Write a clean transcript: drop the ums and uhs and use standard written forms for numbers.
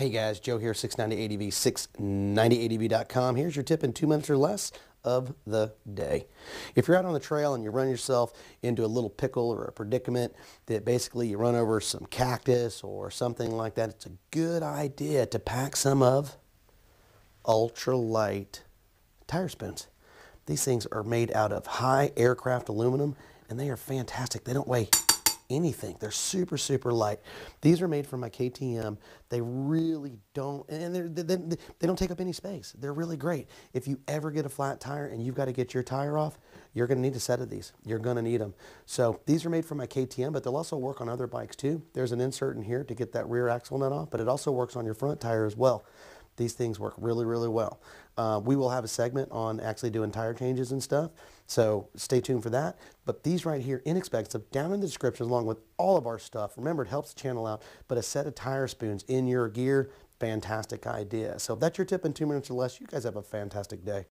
Hey guys, Joe here, 690ADV, 690ADV.com. Here's your tip in 2 minutes or less of the day. If you're out on the trail and you run yourself into a little pickle or a predicament that basically you run over some cactus or something like that, it's a good idea to pack some of ultralight tire spoons. These things are made out of high aircraft aluminum and they are fantastic. They don't weigh anything. They're super, super light. These are made from my KTM. They really don't, and they don't take up any space. They're really great. If you ever get a flat tire and you've got to get your tire off, you're going to need a set of these. You're going to need them. So these are made from my KTM, but they'll also work on other bikes too. There's an insert in here to get that rear axle nut off, but it also works on your front tire as well. These things work really, really well. We will have a segment on actually doing tire changes and stuff, so stay tuned for that. But these right here, inexpensive, down in the description along with all of our stuff. Remember, it helps the channel out, but a set of tire spoons in your gear, fantastic idea. So if that's your tip in 2 minutes or less, you guys have a fantastic day.